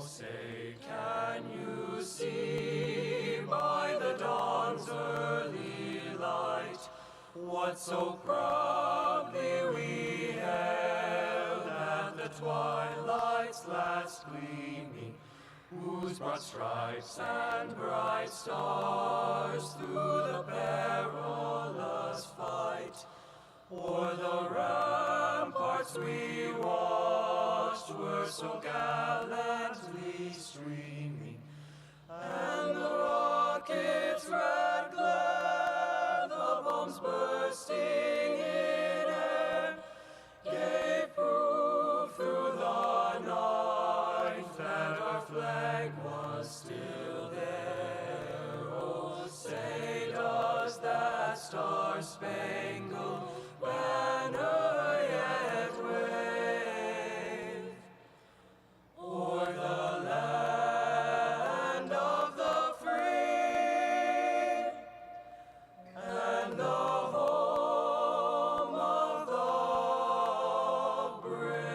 Say, can you see by the dawn's early light what so proudly we hailed at the twilight's last gleaming, whose broad stripes and bright stars through the perilous fight o'er the ramparts we watched were so gallantly streaming, and the rocket's red glare, the bombs bursting in air, gave proof through the night that our flag was still there. Oh, say, does that star-spangled banner yet wave o'er the land of the free and the home of the brave?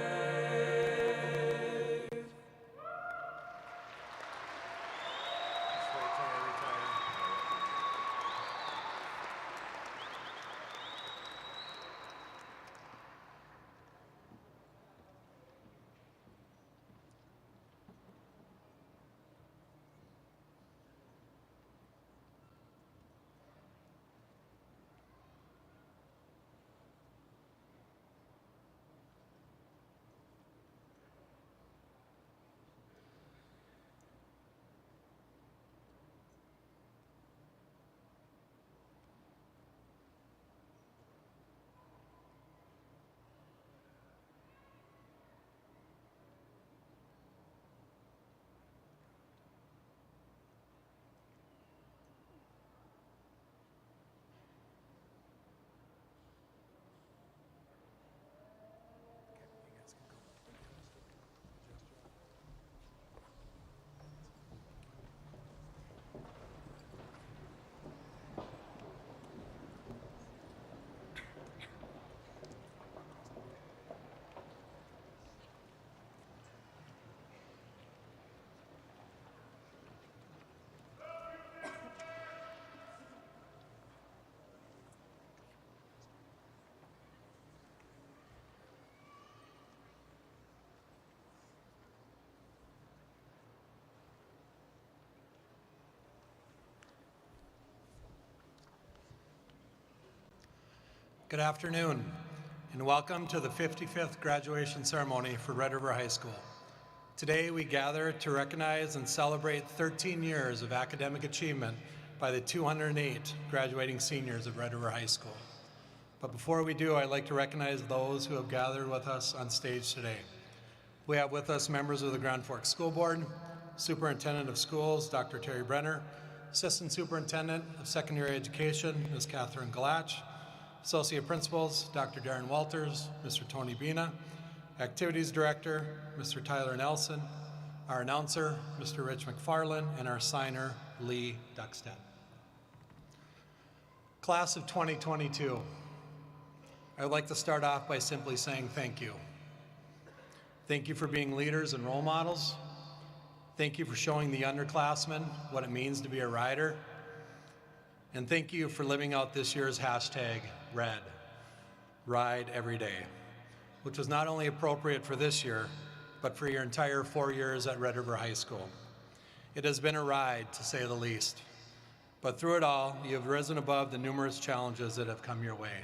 Good afternoon, and welcome to the 55th graduation ceremony for Red River High School. Today we gather to recognize and celebrate 13 years of academic achievement by the 208 graduating seniors of Red River High School. But before we do, I'd like to recognize those who have gathered with us on stage today. We have with us members of the Grand Forks School Board, Superintendent of Schools, Dr. Terry Brenner, Assistant Superintendent of Secondary Education, Ms. Catherine Galach, Associate Principals, Dr. Darren Walters, Mr. Tony Bina, Activities Director, Mr. Tyler Nelson, our announcer, Mr. Rich McFarland, and our signer, Lee Duckstead. Class of 2022, I would like to start off by simply saying thank you. Thank you for being leaders and role models. Thank you for showing the underclassmen what it means to be a rider. And thank you for living out this year's hashtag, RED, Ride Every Day, which was not only appropriate for this year, but for your entire 4 years at Red River High School. It has been a ride, to say the least. But through it all, you have risen above the numerous challenges that have come your way.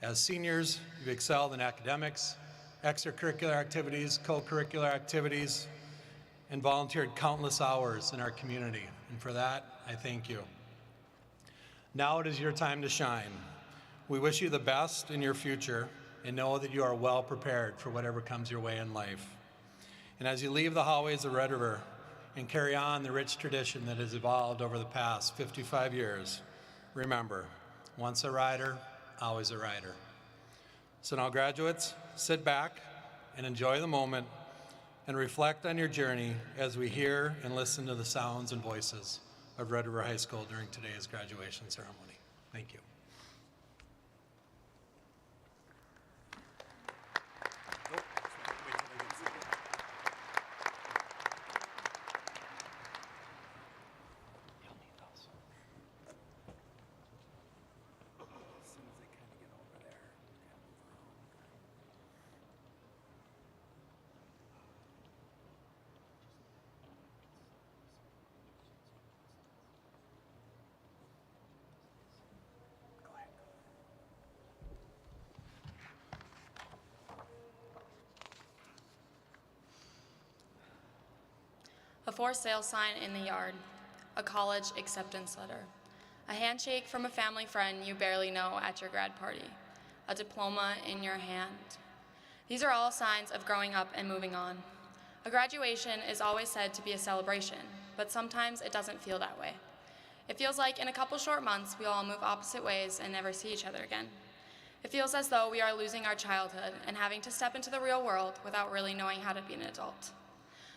As seniors, you've excelled in academics, extracurricular activities, co-curricular activities, and volunteered countless hours in our community. And for that, I thank you. Now it is your time to shine. We wish you the best in your future and know that you are well prepared for whatever comes your way in life. And as you leave the hallways of Red River and carry on the rich tradition that has evolved over the past 55 years, remember, once a rider, always a rider. So now, graduates, sit back and enjoy the moment and reflect on your journey as we hear and listen to the sounds and voices of Red River High School during today's graduation ceremony. Thank you. A for sale sign in the yard, a college acceptance letter, a handshake from a family friend you barely know at your grad party, a diploma in your hand. These are all signs of growing up and moving on. A graduation is always said to be a celebration, but sometimes it doesn't feel that way. It feels like in a couple short months we all move opposite ways and never see each other again. It feels as though we are losing our childhood and having to step into the real world without really knowing how to be an adult.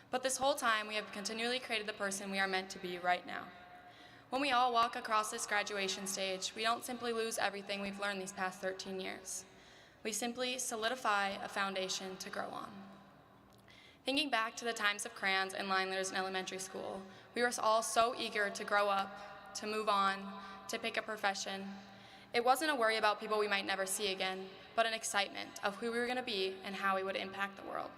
But this whole time, we have continually created the person we are meant to be right now. When we all walk across this graduation stage, we don't simply lose everything we've learned these past 13 years. We simply solidify a foundation to grow on. Thinking back to the times of crayons and line letters in elementary school, we were all so eager to grow up, to move on, to pick a profession. It wasn't a worry about people we might never see again, but an excitement of who we were going to be and how we would impact the world.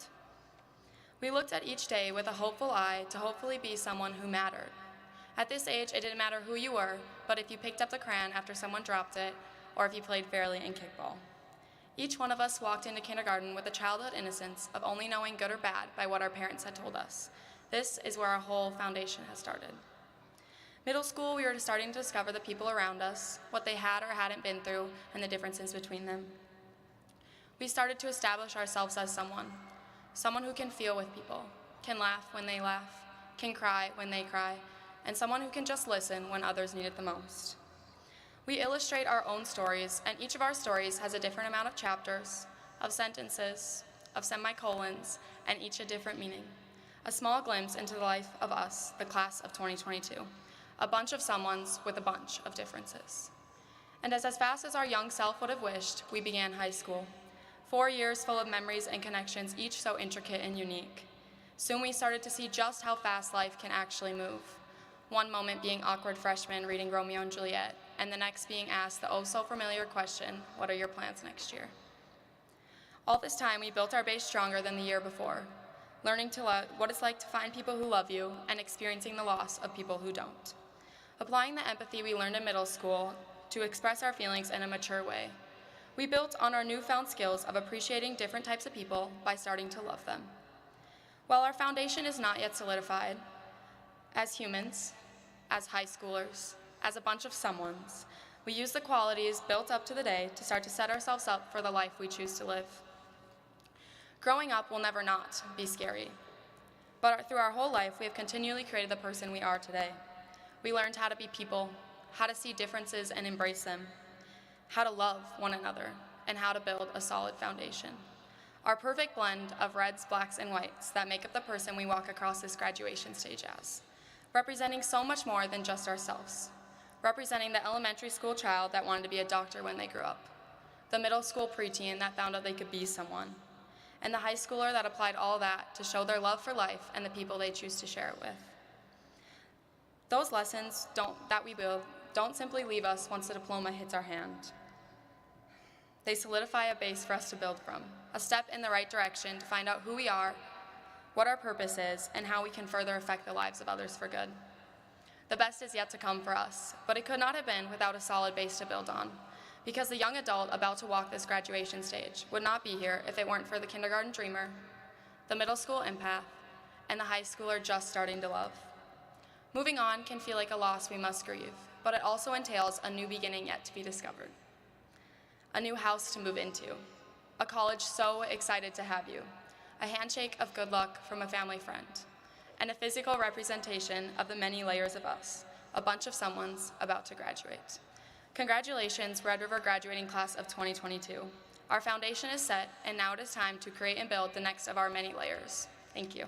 We looked at each day with a hopeful eye to hopefully be someone who mattered. At this age, it didn't matter who you were, but if you picked up the crayon after someone dropped it, or if you played fairly in kickball. Each one of us walked into kindergarten with a childhood innocence of only knowing good or bad by what our parents had told us. This is where our whole foundation has started. Middle school, we were starting to discover the people around us, what they had or hadn't been through, and the differences between them. We started to establish ourselves as someone who can feel with people, can laugh when they laugh, can cry when they cry, and someone who can just listen when others need it the most. We illustrate our own stories, and each of our stories has a different amount of chapters, of sentences, of semicolons, and each a different meaning. A small glimpse into the life of us, the class of 2022. A bunch of someones with a bunch of differences. And as fast as our young self would have wished, we began high school. 4 years full of memories and connections, each so intricate and unique. Soon we started to see just how fast life can actually move. One moment being awkward freshmen reading Romeo and Juliet, and the next being asked the oh-so-familiar question, what are your plans next year? All this time, we built our base stronger than the year before, learning to love what it's like to find people who love you and experiencing the loss of people who don't. Applying the empathy we learned in middle school to express our feelings in a mature way. We built on our newfound skills of appreciating different types of people by starting to love them. While our foundation is not yet solidified, as humans, as high schoolers, as a bunch of someones, We use the qualities built up to the day to start to set ourselves up for the life we choose to live. Growing up will never not be scary, but through our whole life, we have continually created the person we are today. We learned how to be people, how to see differences and embrace them, how to love one another, and how to build a solid foundation. Our perfect blend of reds, blacks, and whites that make up the person we walk across this graduation stage as, representing so much more than just ourselves, representing the elementary school child that wanted to be a doctor when they grew up, the middle school preteen that found out they could be someone, and the high schooler that applied all that to show their love for life and the people they choose to share it with. Those lessons that we build don't simply leave us once the diploma hits our hand. They solidify a base for us to build from, a step in the right direction to find out who we are, what our purpose is, and how we can further affect the lives of others for good. The best is yet to come for us, but it could not have been without a solid base to build on, because the young adult about to walk this graduation stage would not be here if it weren't for the kindergarten dreamer, the middle school empath, and the high schooler just starting to love. Moving on can feel like a loss we must grieve, but it also entails a new beginning yet to be discovered. A new house to move into, a college so excited to have you, a handshake of good luck from a family friend, and a physical representation of the many layers of us, a bunch of someone's about to graduate. Congratulations, Red River graduating class of 2022. Our foundation is set, and now it is time to create and build the next of our many layers. Thank you.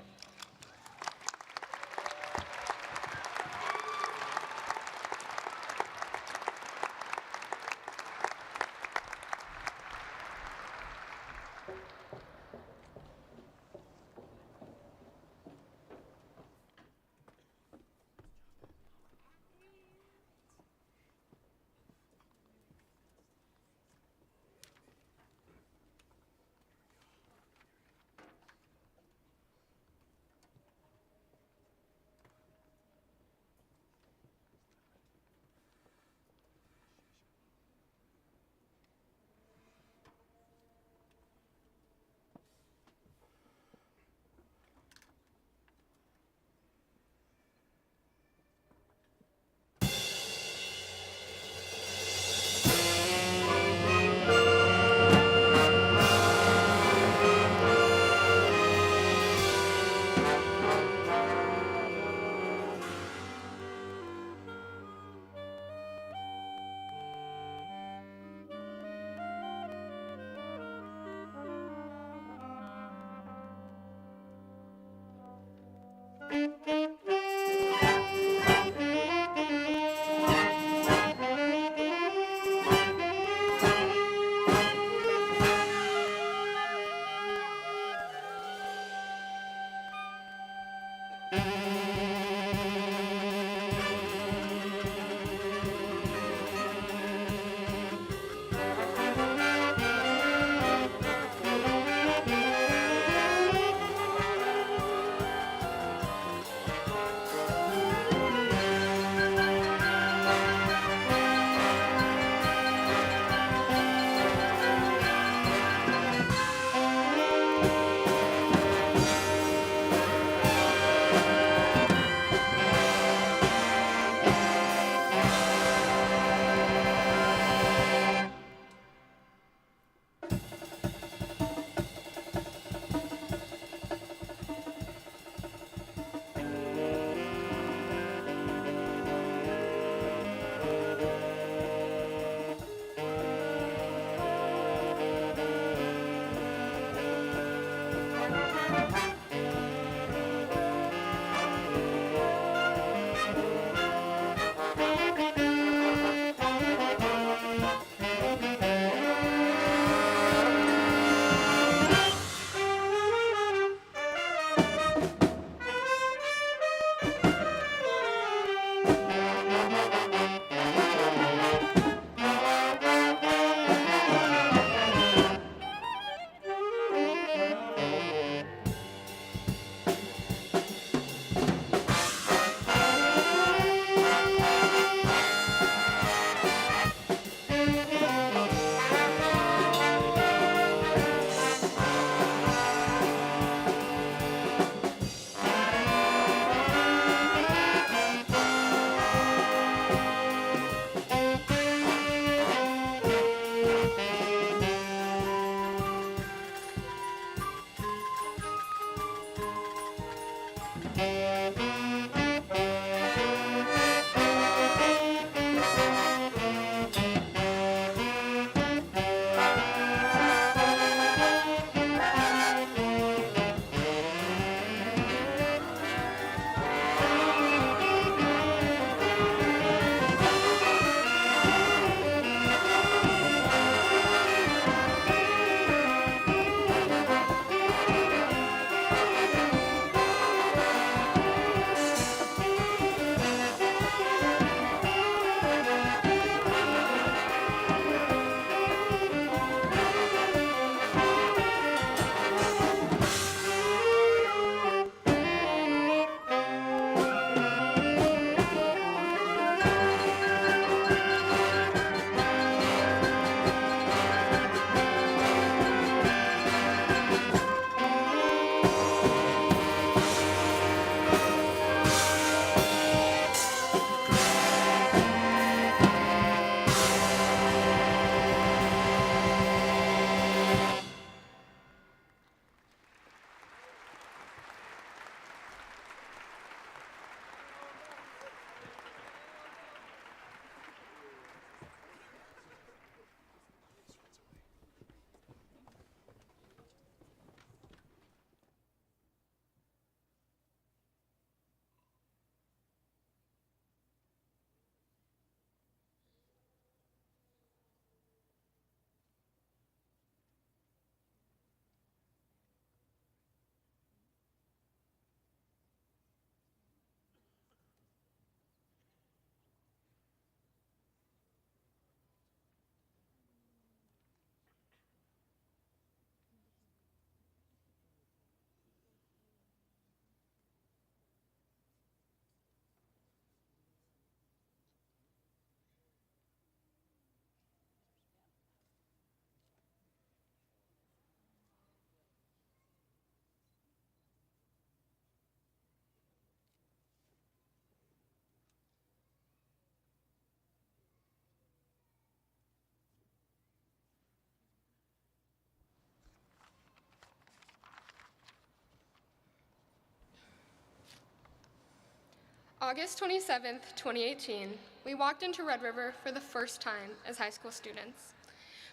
August 27th, 2018, we walked into Red River for the first time as high school students.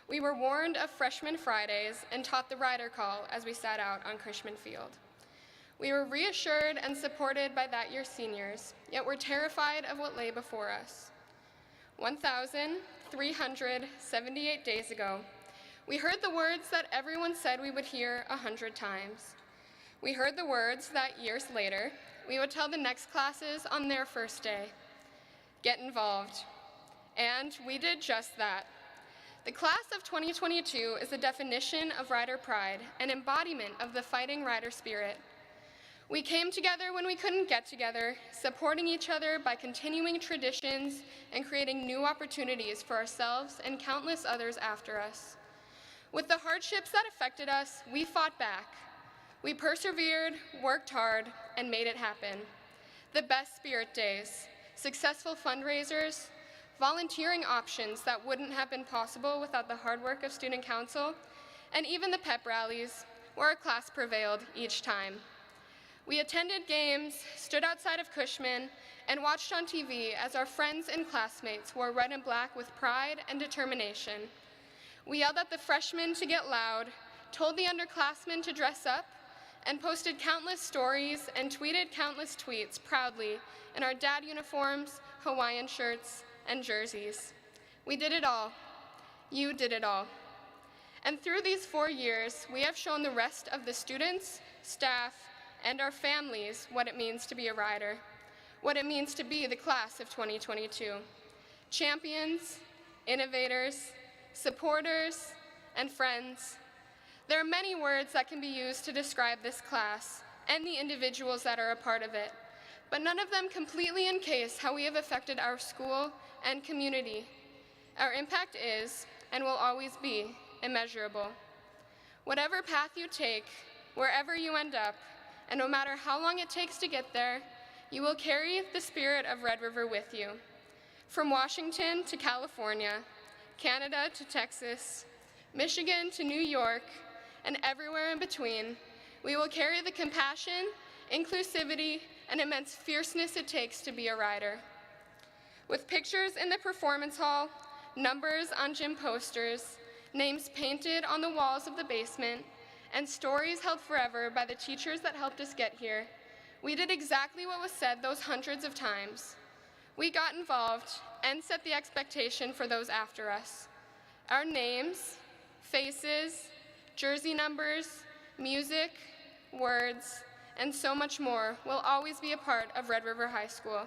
We were warned of Freshman Fridays and taught the rider call as we sat out on Cushman Field. We were reassured and supported by that year's seniors, yet were terrified of what lay before us. 1,378 days ago, we heard the words that everyone said we would hear 100 times. We heard the words that years later, we would tell the next classes on their first day. Get involved. And we did just that. The class of 2022 is the definition of rider pride, an embodiment of the fighting rider spirit. We came together when we couldn't get together, supporting each other by continuing traditions and creating new opportunities for ourselves and countless others after us. With the hardships that affected us, we fought back. We persevered, worked hard, and made it happen. The best spirit days, successful fundraisers, volunteering options that wouldn't have been possible without the hard work of student council, and even the pep rallies, where our class prevailed each time. We attended games, stood outside of Cushman, and watched on TV as our friends and classmates wore red and black with pride and determination. We yelled at the freshmen to get loud, told the underclassmen to dress up, and posted countless stories and tweeted countless tweets proudly in our dad uniforms, Hawaiian shirts, and jerseys. We did it all. You did it all. And through these 4 years, we have shown the rest of the students, staff, and our families what it means to be a rider, what it means to be the class of 2022. Champions, innovators, supporters, and friends. There are many words that can be used to describe this class and the individuals that are a part of it, but none of them completely encase how we have affected our school and community. Our impact is, and will always be, immeasurable. Whatever path you take, wherever you end up, and no matter how long it takes to get there, you will carry the spirit of Red River with you. From Washington to California, Canada to Texas, Michigan to New York, and everywhere in between, we will carry the compassion, inclusivity, and immense fierceness it takes to be a rider. With pictures in the performance hall, numbers on gym posters, names painted on the walls of the basement, and stories held forever by the teachers that helped us get here, we did exactly what was said those hundreds of times. We got involved and set the expectation for those after us. Our names, faces, jersey numbers, music, words, and so much more will always be a part of Red River High School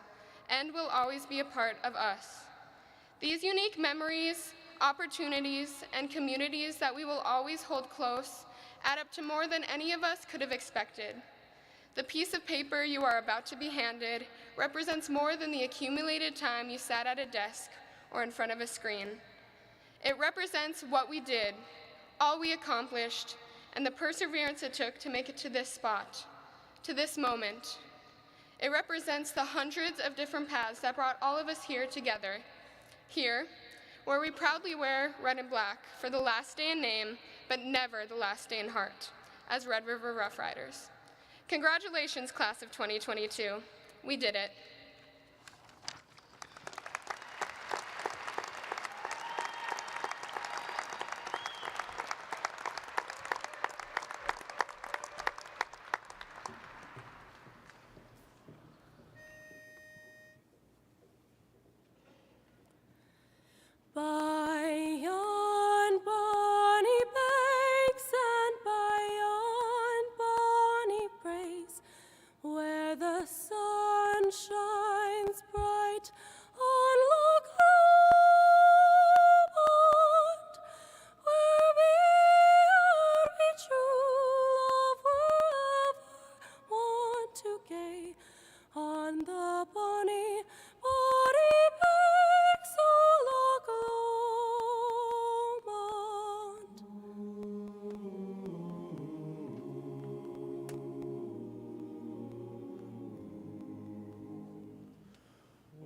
and will always be a part of us. These unique memories, opportunities, and communities that we will always hold close add up to more than any of us could have expected. The piece of paper you are about to be handed represents more than the accumulated time you sat at a desk or in front of a screen. It represents what we did, all we accomplished, and the perseverance it took to make it to this spot, to this moment. It represents the hundreds of different paths that brought all of us here together, here, where we proudly wear red and black for the last day in name, but never the last day in heart, as Red River Rough Riders. Congratulations, class of 2022. We did it. By yon bonny banks and by yon bonny braes, where the sun shines bright on Loch Lomond, where we true love ever want to gay on the bonny banks o' Loch Lomond.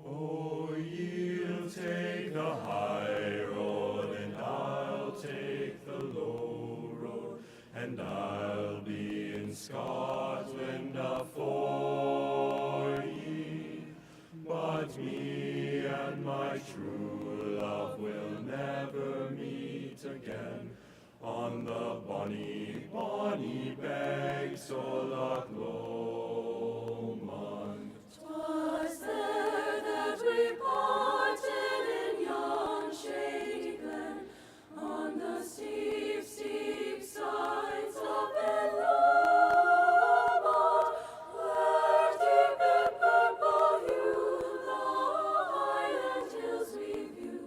Oh, ye'll take the high road, and I'll take the low road, and I'll be in Scotland afore ye. But me and my true love will never meet again on the bonny, bonny banks o' Loch Lomond. 'Twas there that we parted in yon shady glen, on the steep, steep sides of Ben Lomond, where deep in purple hue the highland hills we view,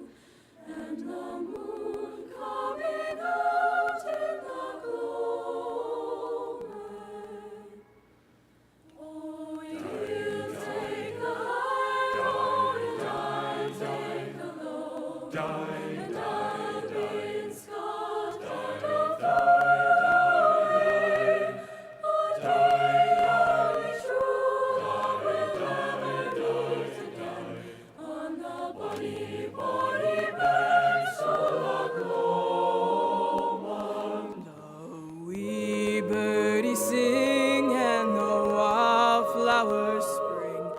and the moon coming out in the gloaming. Oh, you'll take the high road, and I'll take the low, and I'll be in Scotland afore. But I'll be true, love will never meet again on the bonny, bonny banks o' Loch Lomond. The wee birdies sing and the wildflowers spring,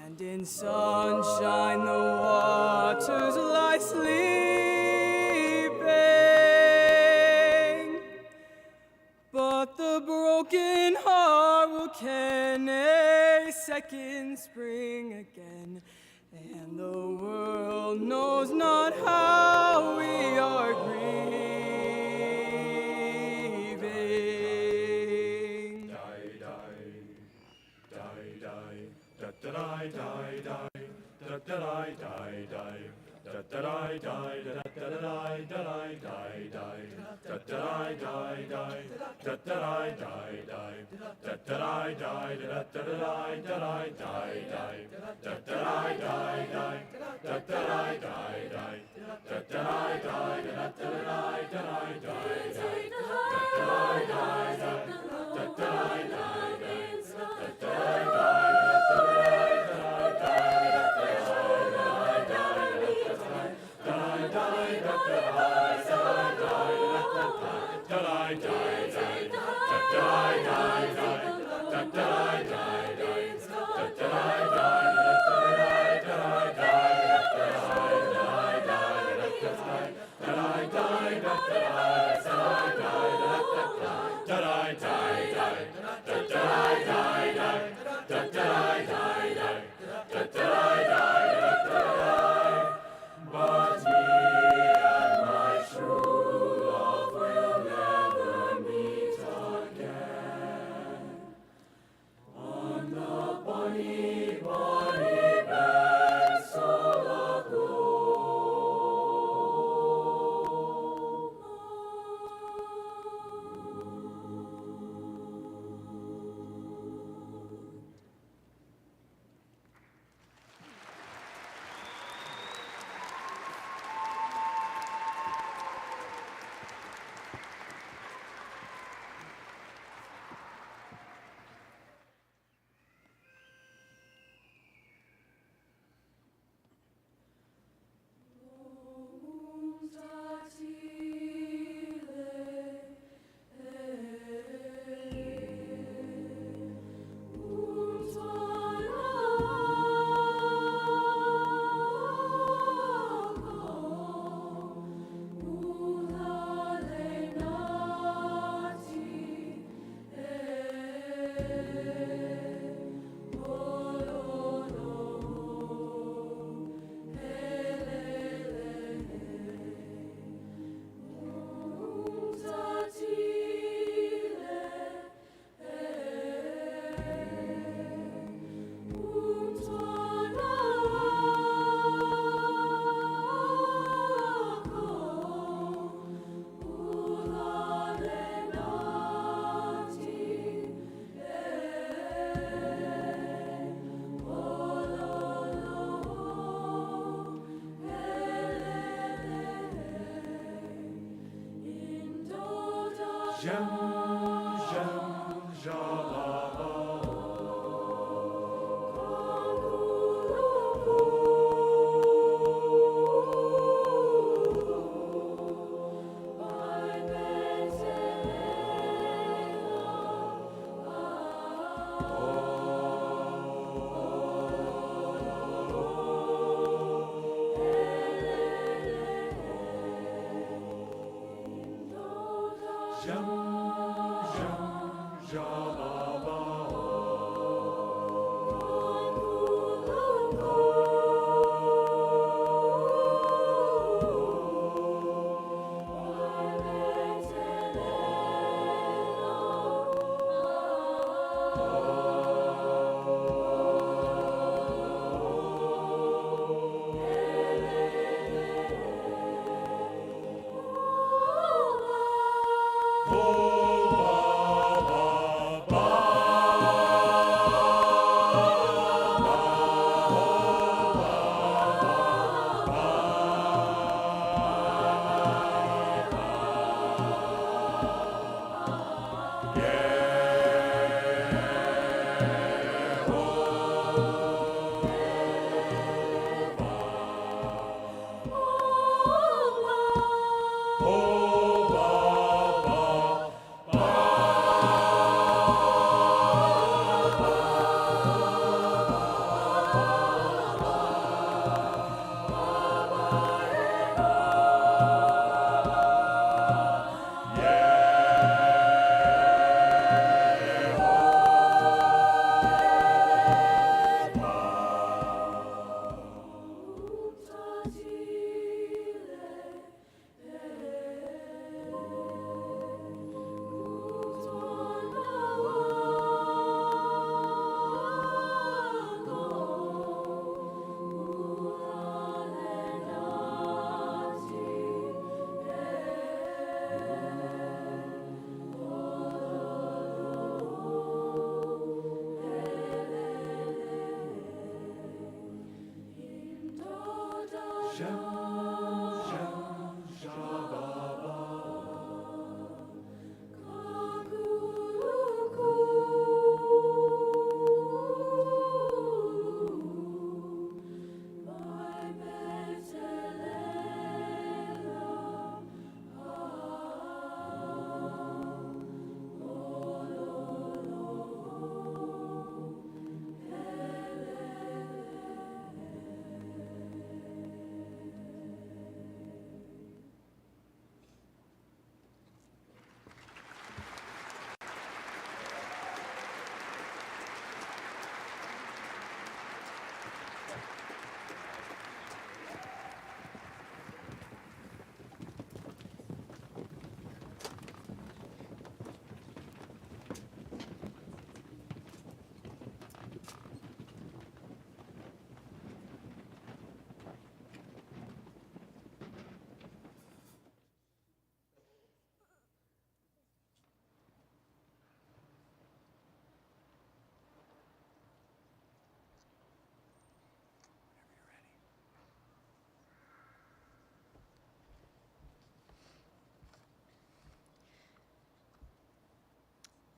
and in sunshine the waters lie sleeping. But the broken heart will ken a second spring again, and the world knows not how we are grieving. Die, die, die, die, da da die, die, die, da da die, die, die, da da die, die, da da die, die, die, die, da da die, die, die, da da die, die, die, da da die, die, da da die, die, die, da da die, die, die, da da die, die, die, da da die, die, die, die, die,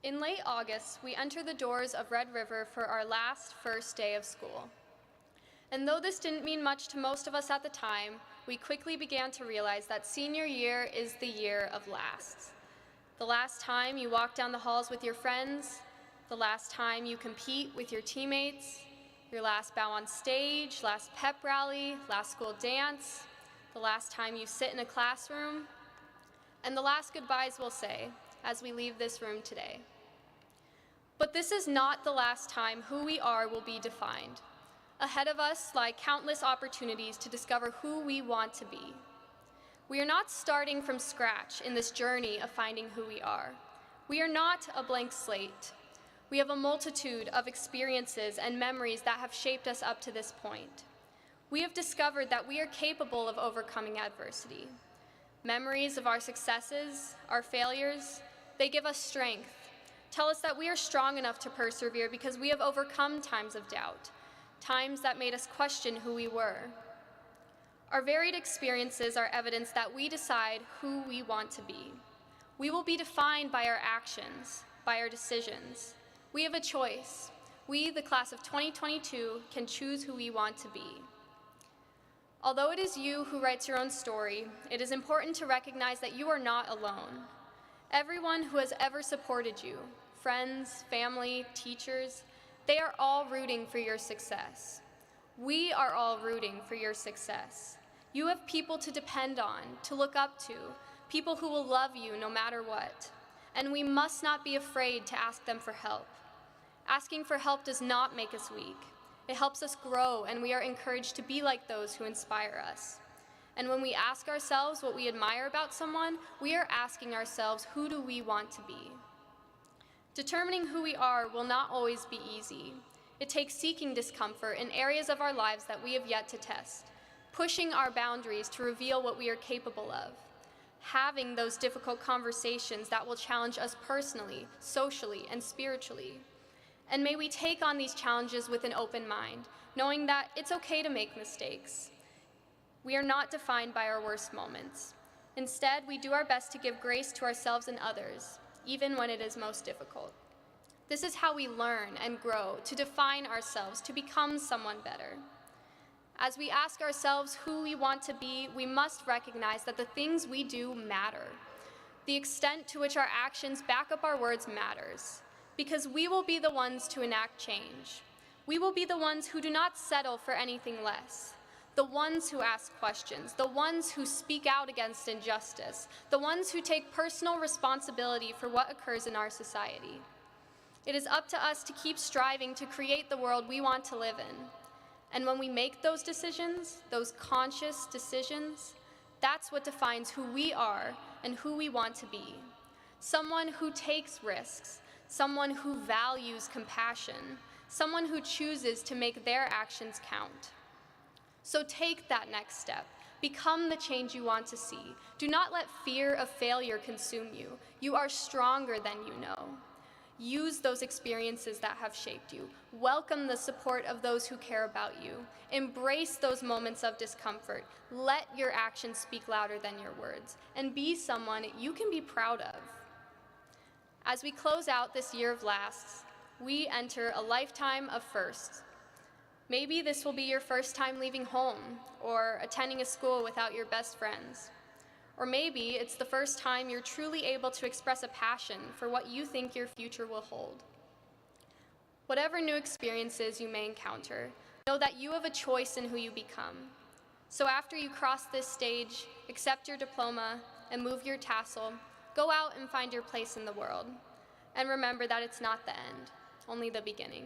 In late August, we enter the doors of Red River for our last first day of school. And though this didn't mean much to most of us at the time, we quickly began to realize that senior year is the year of lasts. The last time you walk down the halls with your friends, the last time you compete with your teammates, your last bow on stage, last pep rally, last school dance, the last time you sit in a classroom, and the last goodbyes we'll say as we leave this room today. But this is not the last time who we are will be defined. Ahead of us lie countless opportunities to discover who we want to be. We are not starting from scratch in this journey of finding who we are. We are not a blank slate. We have a multitude of experiences and memories that have shaped us up to this point. We have discovered that we are capable of overcoming adversity. Memories of our successes, our failures, they give us strength, tell us that we are strong enough to persevere because we have overcome times of doubt, times that made us question who we were. Our varied experiences are evidence that we decide who we want to be. We will be defined by our actions, by our decisions. We have a choice. We, the class of 2022, can choose who we want to be. Although it is you who writes your own story, it is important to recognize that you are not alone. Everyone who has ever supported you, friends, family, teachers, they are all rooting for your success. We are all rooting for your success. You have people to depend on, to look up to, people who will love you no matter what. and we must not be afraid to ask them for help. Asking for help does not make us weak. It helps us grow, and we are encouraged to be like those who inspire us. And when we ask ourselves what we admire about someone, we are asking ourselves, who do we want to be? Determining who we are will not always be easy. It takes seeking discomfort in areas of our lives that we have yet to test, pushing our boundaries to reveal what we are capable of, having those difficult conversations that will challenge us personally, socially, and spiritually. And may we take on these challenges with an open mind, knowing that it's okay to make mistakes. We are not defined by our worst moments. Instead, we do our best to give grace to ourselves and others, even when it is most difficult. This is how we learn and grow, to define ourselves, to become someone better. As we ask ourselves who we want to be, we must recognize that the things we do matter. The extent to which our actions back up our words matters, because we will be the ones to enact change. We will be the ones who do not settle for anything less, the ones who ask questions, the ones who speak out against injustice, the ones who take personal responsibility for what occurs in our society. It is up to us to keep striving to create the world we want to live in. And when we make those decisions, those conscious decisions, that's what defines who we are and who we want to be. Someone who takes risks, someone who values compassion, someone who chooses to make their actions count. So take that next step. Become the change you want to see. Do not let fear of failure consume you. You are stronger than you know. Use those experiences that have shaped you. Welcome the support of those who care about you. Embrace those moments of discomfort. Let your actions speak louder than your words, and be someone you can be proud of. As we close out this year of lasts, we enter a lifetime of firsts. Maybe this will be your first time leaving home, or attending a school without your best friends. Or maybe it's the first time you're truly able to express a passion for what you think your future will hold. Whatever new experiences you may encounter, know that you have a choice in who you become. So after you cross this stage, accept your diploma, and move your tassel, go out and find your place in the world. And remember that it's not the end, only the beginning.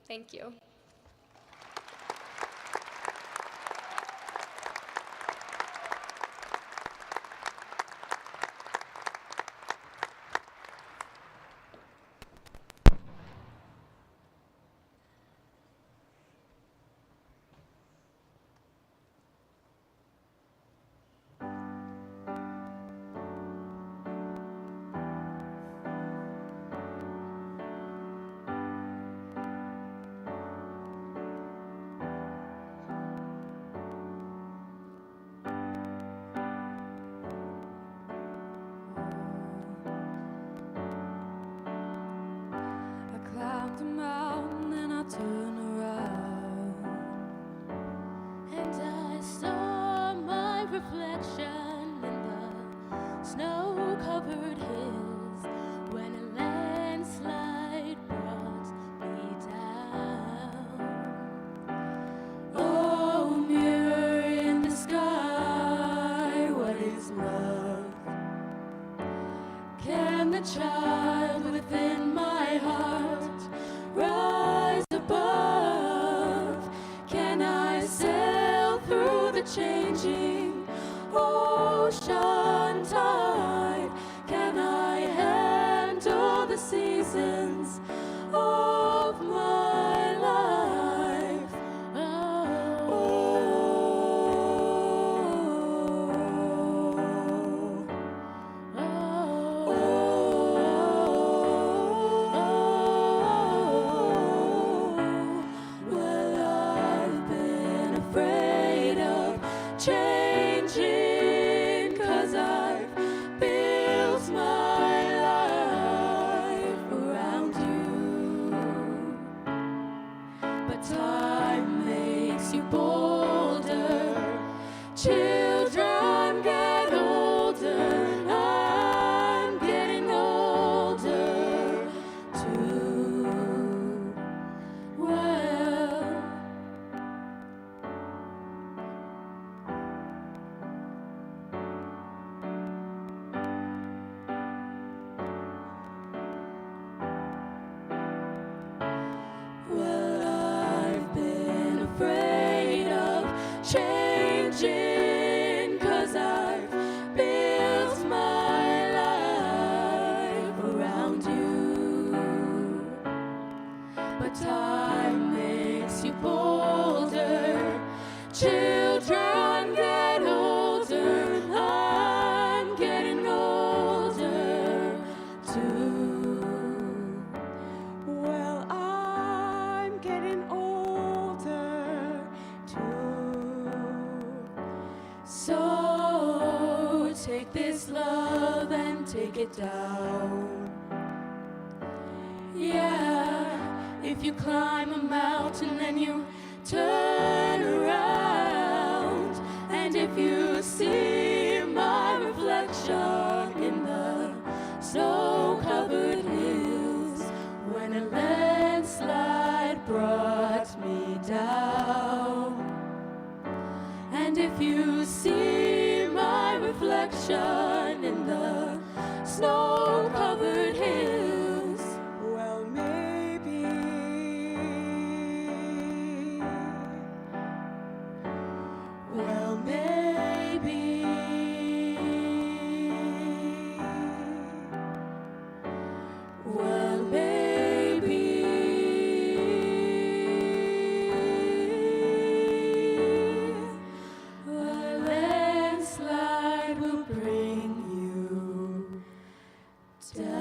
Thank you. Climbed a mountain and I turned around, and I saw my reflection in the snow-covered hills when a landslide brought me down. Oh, mirror in the sky, what is love? Can the child within my heart rise above? Can I sail through the changing ocean tide? Can I handle the seasons of my life? Changing, 'cause I've built my life around you. time makes you bolder. Children get older, I'm getting older too. Well, I'm getting older too. So take this love and take it down. Yeah, if you climb a mountain and you turn around, and if you see my reflection in the snow-covered hills, when a landslide brought me down, and if you see my reflection in the snow-covered hills, well, maybe, well, maybe, well, maybe, a landslide will bring you down.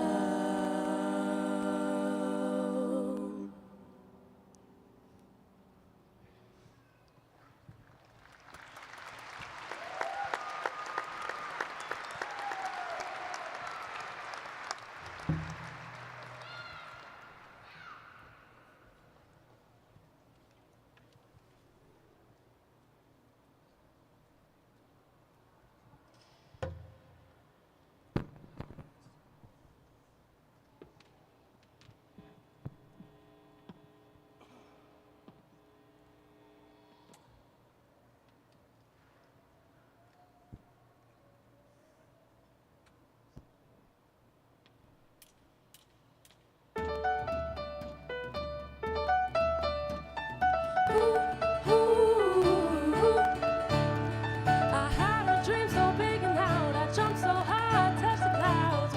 I had a dream so big and loud, I jumped so high, I touched the clouds.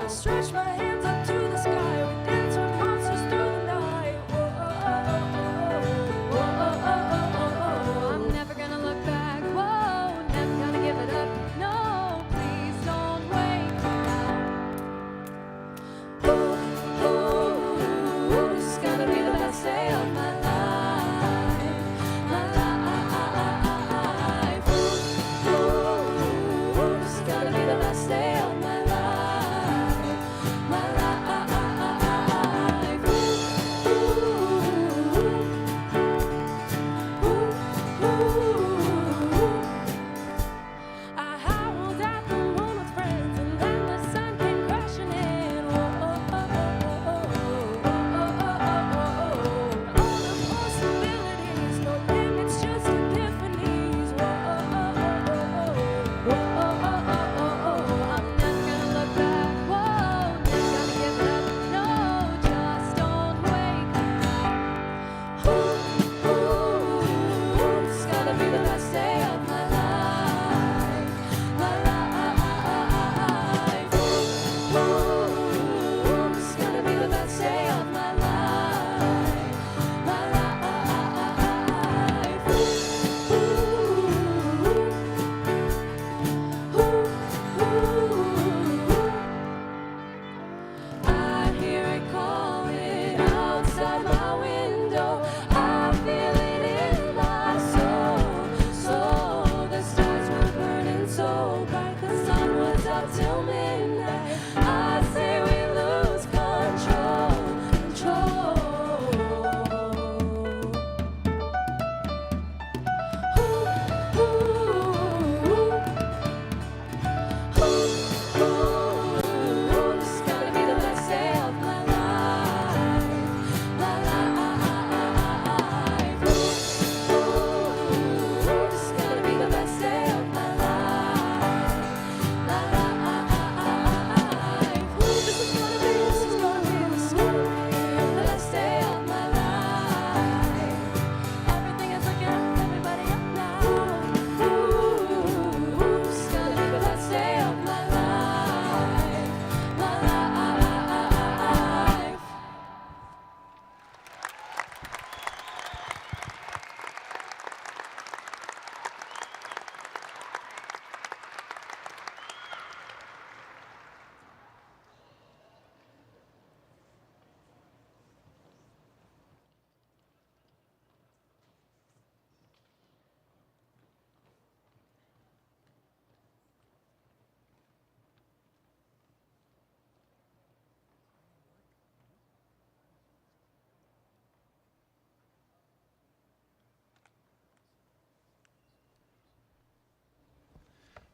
I stretched my hands up to the sky, we danced with monsters through the night. I'm never gonna look back, whoa, never gonna give it up. No, please don't wait now. It's gonna be the best day of my life. It's gonna be the best day of my life.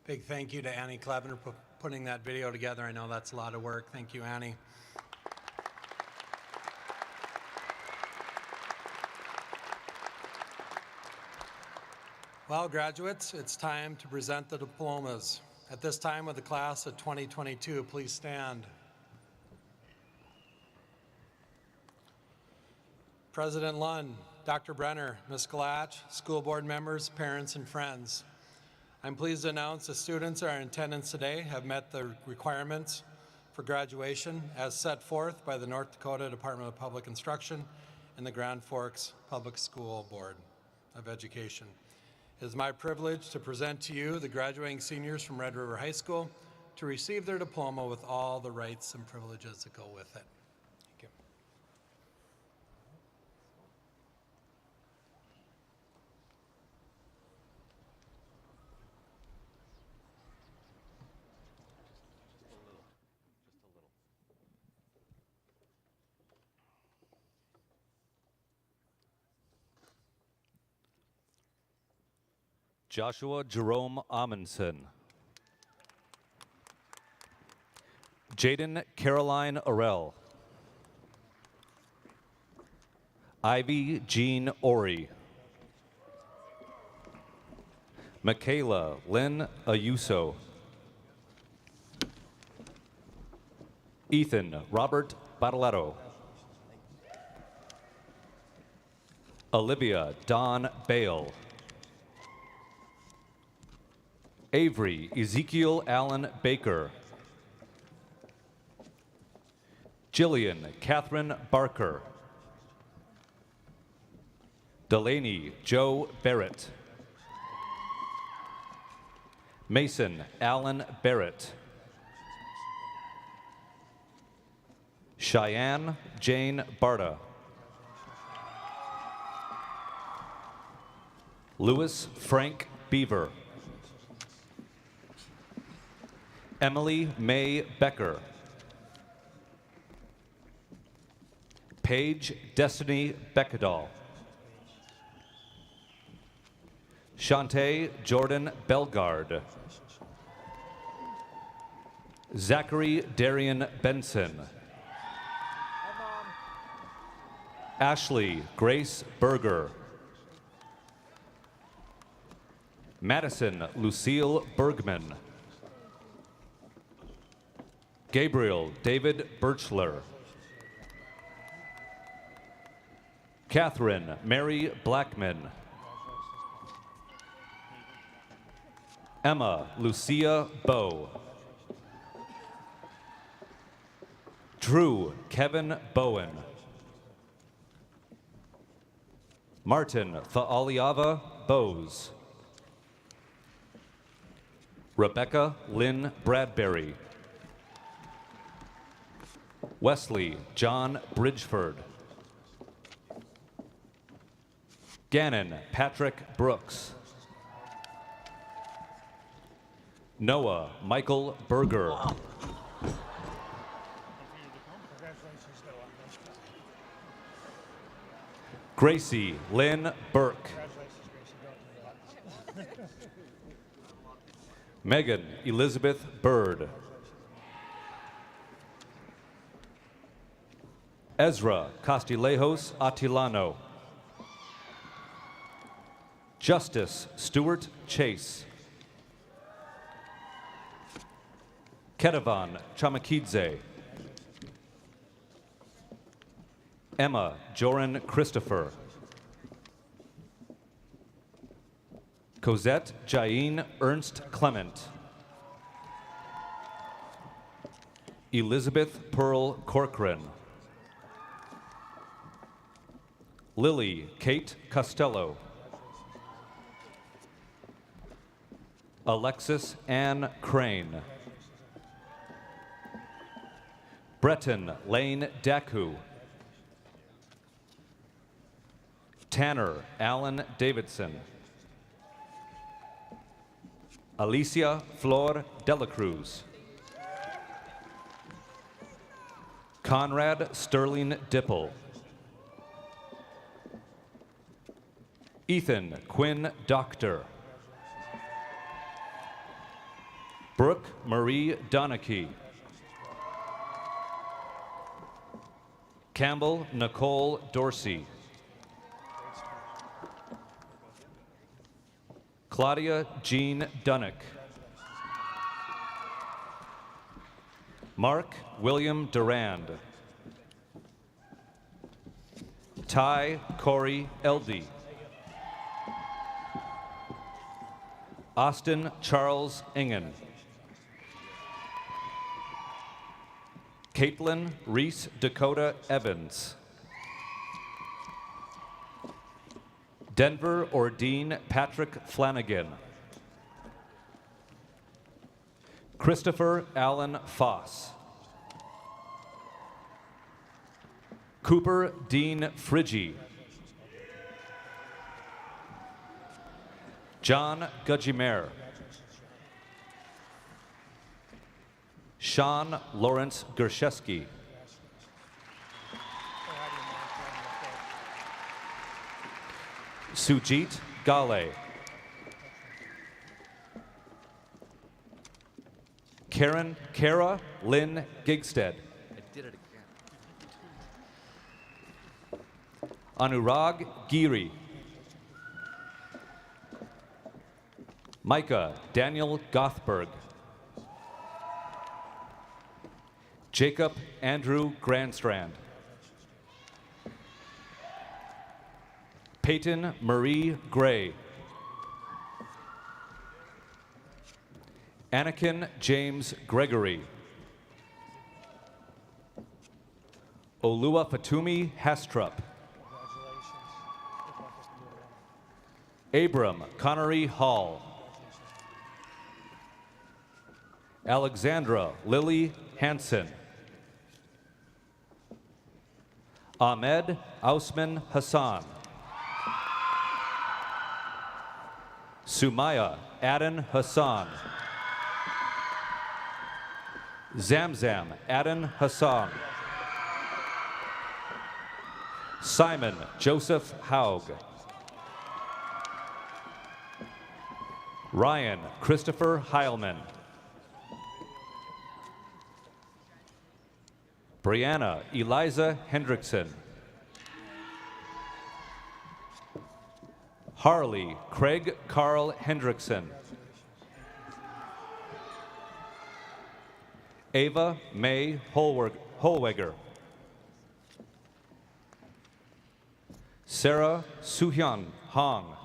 Big thank you to Annie Klebner for putting that video together. I know that's a lot of work. Thank you, Annie. Well, graduates, it's time to present the diplomas. At this time of the class of 2022, please stand. President Lund, Dr. Brenner, Ms. Galach, school board members, parents, and friends. I'm pleased to announce the students that are in attendance today have met the requirements for graduation as set forth by the North Dakota Department of Public Instruction and the Grand Forks Public School Board of Education. It is my privilege to present to you the graduating seniors from Red River High School to receive their diploma with all the rights and privileges that go with it. Thank you. Joshua Jerome Amundsen. Jaden Caroline Orell. Ivy Jean Ori. Michaela Lynn Ayuso. Ethan Robert Battletto. Olivia Dawn Bale. Avery Ezekiel Allen Baker. Jillian Catherine Barker. Delaney Joe Barrett. Mason Allen Barrett. Cheyenne Jane Barta. Louis Frank Beaver. Emily Mae Becker. Paige Destiny Beckadal. Shantae Jordan Belgard. Zachary Darian Benson. Ashley Grace Berger. Madison Lucille Bergman. Gabriel David Birchler. Catherine Mary Blackman. Emma Lucia Bowe. Drew Kevin Bowen. Martin Thaliava Bowes. Rebecca Lynn Bradbury. Wesley John Bridgeford. Gannon Patrick Brooks. Noah Michael Berger. Gracie Lynn Burke. Megan Elizabeth Bird. Ezra Castillejos Atilano. Justice Stewart Chase. Kedavan Chamakidze. Emma Joran Christopher. Cosette Jaine Ernst Clement. Elizabeth Pearl Corcoran. Lily Kate Costello. Alexis Ann Crane. Breton Lane Daku. Tanner Allen Davidson. Alicia Flor Delacruz. Conrad Sterling Dipple. Ethan Quinn Doctor. Brooke Marie Donachie. Campbell Nicole Dorsey. Claudia Jean Dunnick. Mark William Durand. Ty Corey Eldey. Austin Charles Ingen. Caitlin Reese Dakota Evans. Denver Ordine Patrick Flanagan. Christopher Allen Foss. Cooper Dean Friggi. John Gudjimer. Sean Lawrence Gershesky. Sujit Gale. Kara Lynn Gigstead. Anurag Giri. Micah Daniel Gothberg. Jacob Andrew Grandstrand. Peyton Marie Gray. Anakin James Gregory. Olua Fatumi Hastrup. Abram Connery Hall. Alexandra Lily Hansen. Ahmed Ausman Hassan. Sumaya Aden Hassan. Zamzam Aden Hassan. Simon Joseph Haug. Ryan Christopher Heilman. Brianna Eliza Hendrickson. Harley Craig Carl Hendrickson. Ava May Holweger. Sarah Suhyun Hong.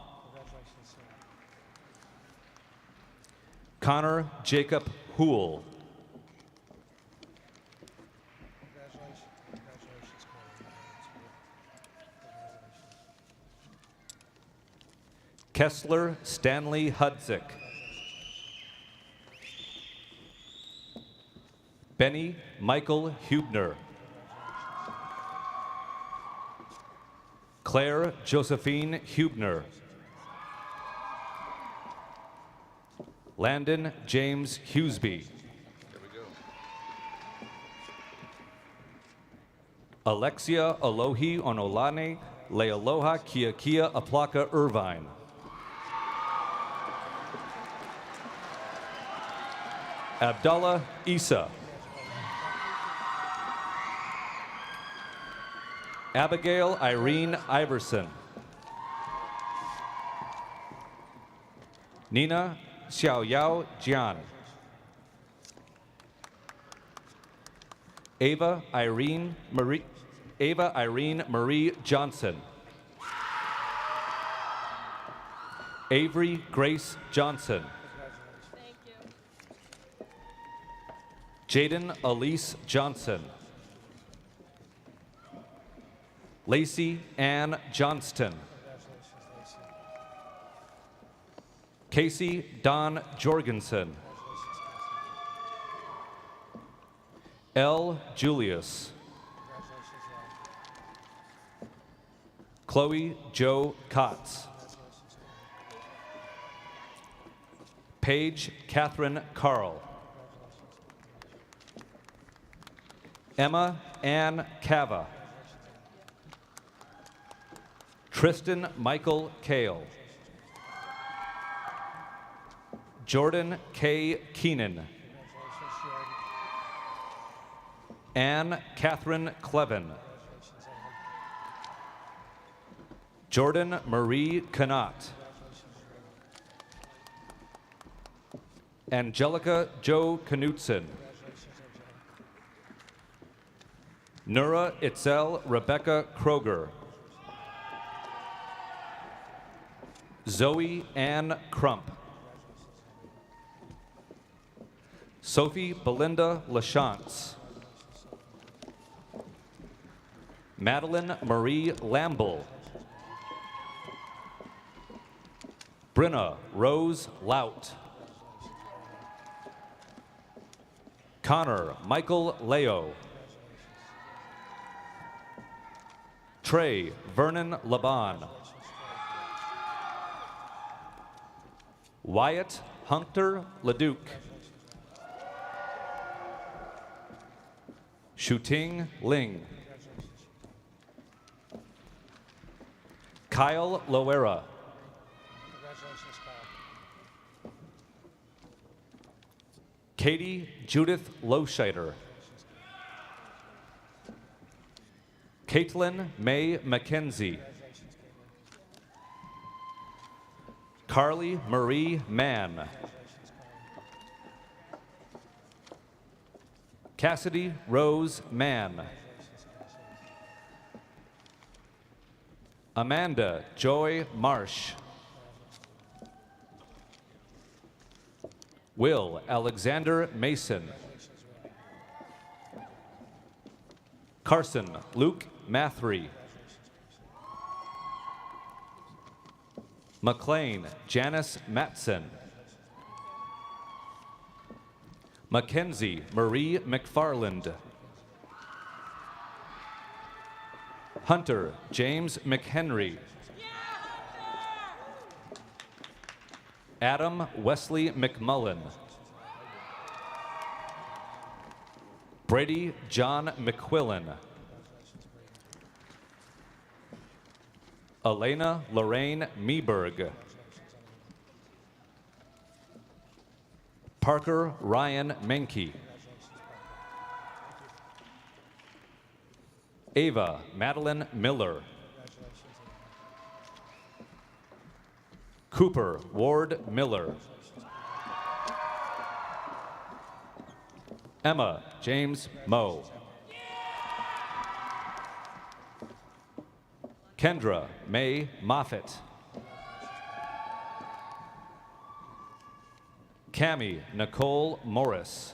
Connor Jacob Hool. Kessler Stanley Hudzik. Benny Michael Hubner. Claire Josephine Hubner. Landon James Hughesby. Alexia Alohi Onolane Lealoha Kia Aplaka Irvine. Abdallah Isa. Abigail Irene Iverson. Nina Xiaoyao Jian. Ava Irene Marie Johnson. Avery Grace Johnson. Jaden Elise Johnson. Lacey Ann Johnston. Casey Don Jorgensen. L. Julius. Chloe Jo Kotz. Paige Catherine Carl. Emma Ann Cava. Tristan Michael Kale. Jordan K. Keenan. Anne Catherine Clevin. Jordan Marie Canott. Angelica Jo Knutson. Nura Itzel Rebecca Kroger. Zoe Ann Crump. Sophie Belinda Lachance. Madeline Marie Lamble. Brenna Rose Lout. Connor Michael Leo. Trey Vernon Laban. Wyatt Hunter Leduc. Shuting Ling. Kyle Loera. Katie Judith Lowscheider. Caitlin May McKenzie. Carly Marie Mann. Cassidy Rose Mann. Amanda Joy Marsh. Will Alexander Mason. Carson Luke Mathry. McLean Janice Matson. Mackenzie Marie McFarland. Hunter James McHenry. Adam Wesley McMullen. Brady John McQuillan. Elena Lorraine Meberg. Parker Ryan Menke. Ava Madeline Miller. Cooper Ward Miller. Emma James Moe. Kendra May Moffitt. Cami Nicole Morris.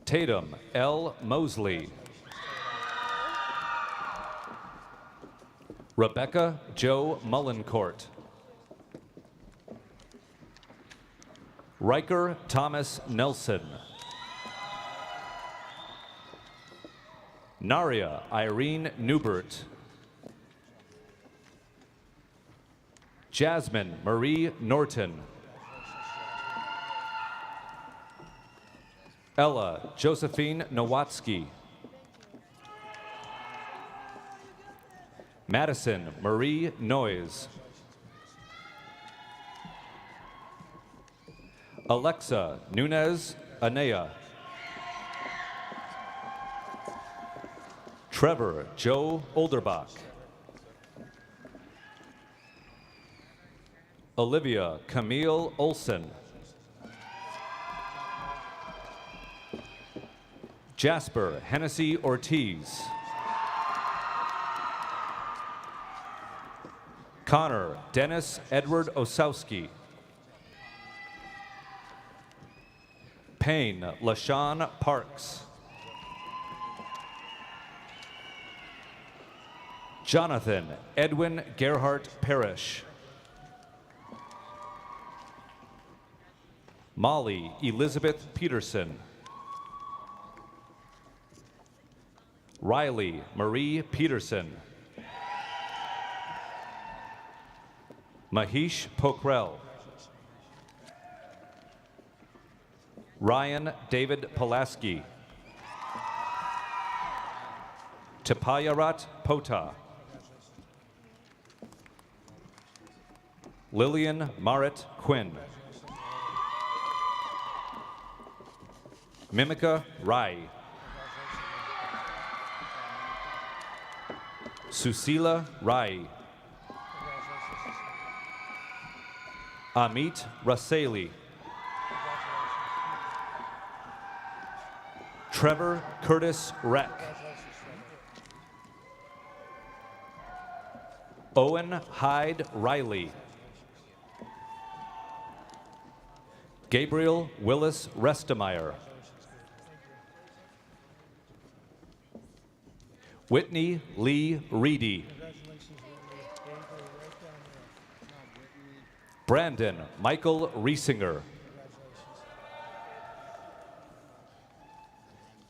Tatum L. Mosley. Rebecca Jo Mullencourt. Riker Thomas Nelson. Naria Irene Newbert. Jasmine Marie Norton. Ella Josephine Nowatsky. Madison Marie Noyes. Alexa Nunez Anea. Trevor Joe Olderbach. Olivia Camille Olson. Jasper Hennessy Ortiz. Connor Dennis Edward Osowski. Payne LaShawn Parks. Jonathan Edwin Gerhart Parrish. Molly Elizabeth Peterson. Riley Marie Peterson. Mahish Pokhrel. Ryan David Pulaski. Tapayarat Pota. Lillian Marit Quinn. Mimika Rai. Susila Rai. Amit Raseli. Trevor Curtis Reck. Owen Hyde Riley. Gabriel Willis Restemeyer. Whitney Lee Reedy. Brandon Michael Riesinger.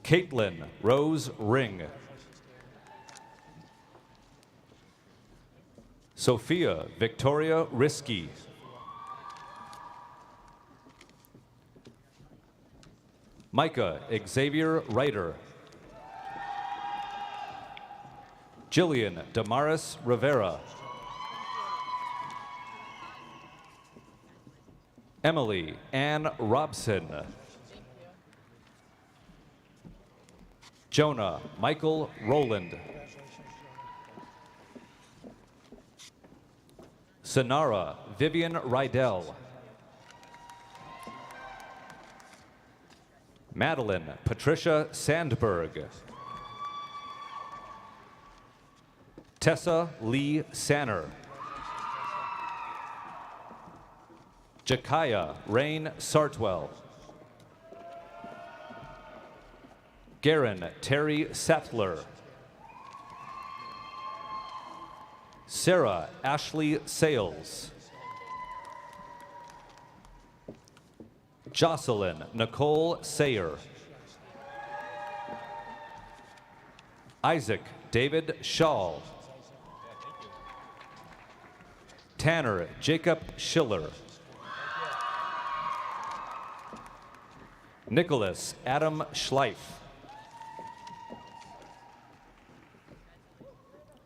Caitlin Rose Ring. Sophia Victoria Risky. Micah Xavier Reiter. Jillian Damaris Rivera. Emily Ann Robson. Jonah Michael Rowland. Sonara Vivian Rydell. Madeline Patricia Sandberg. Tessa Lee Sanner. Jakaya Rain Sartwell. Garen Terry Sattler. Sarah Ashley Sales. Jocelyn Nicole Sayer. Isaac David Shaw. Tanner Jacob Schiller. Nicholas Adam Schleif.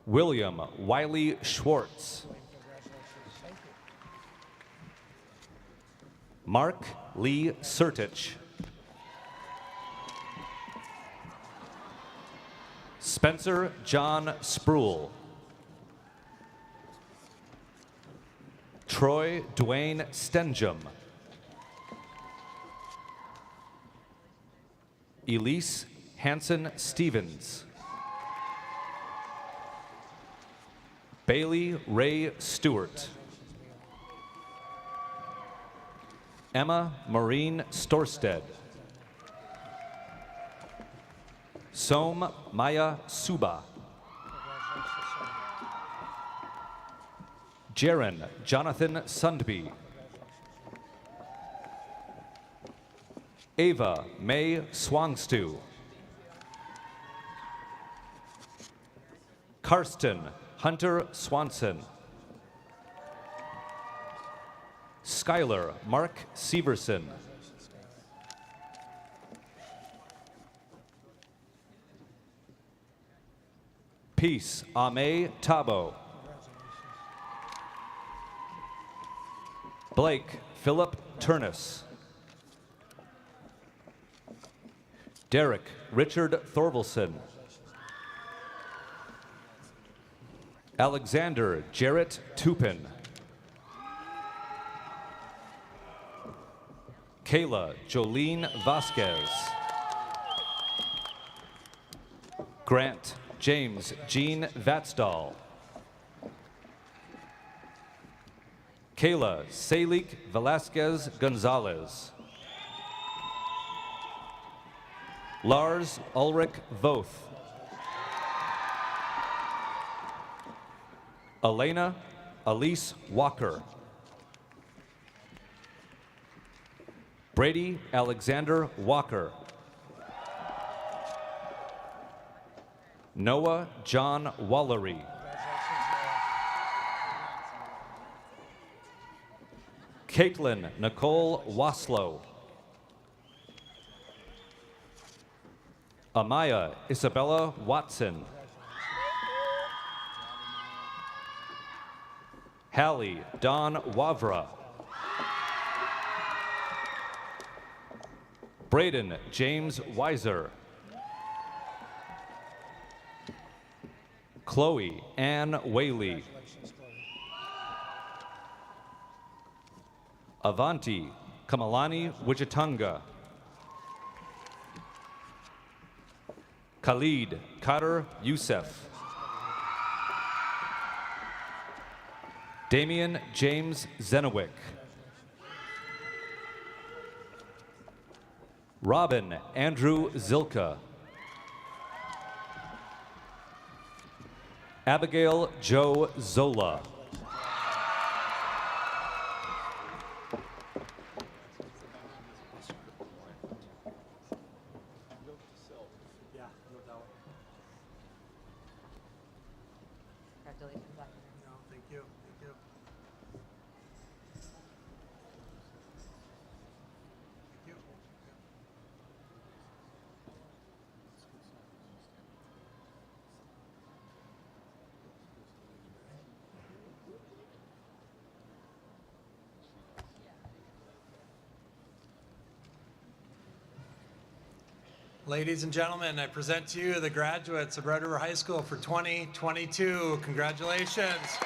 William Wiley Schwartz. Mark Lee Sertich. Spencer John Spruill. Troy Dwayne Stenjum. Elise Hanson Stevens. Bailey Ray Stewart. Emma Maureen Storsted. Som Maya Suba. Jaron Jonathan Sundby. Ava May Swangstu. Karsten Hunter Swanson. Skylar Mark Severson. Peace Ame Tabo. Blake Philip Turnus. Derek Richard Thorvalson. Alexander Jarrett Tupin. Kayla Jolene Vasquez. Grant James Jean Vatzdal. Kayla Salik Velasquez Gonzalez. Lars Ulrich Voth. Elena Elise Walker. Brady Alexander Walker. Noah John Wallery. Caitlin Nicole Waslow. Amaya Isabella Watson. Hallie Dawn Wavra. Braden James Weiser. Chloe Ann Whaley. Avanti Kamalani Wichatunga. Khalid Kader Youssef. Damian James Zenowick. Robin Andrew Zilka. Abigail Joe Zola. Congratulations on No, thank you. Thank you. Thank you. Ladies and gentlemen, I present to you the graduates of Red River High School for 2022. Congratulations.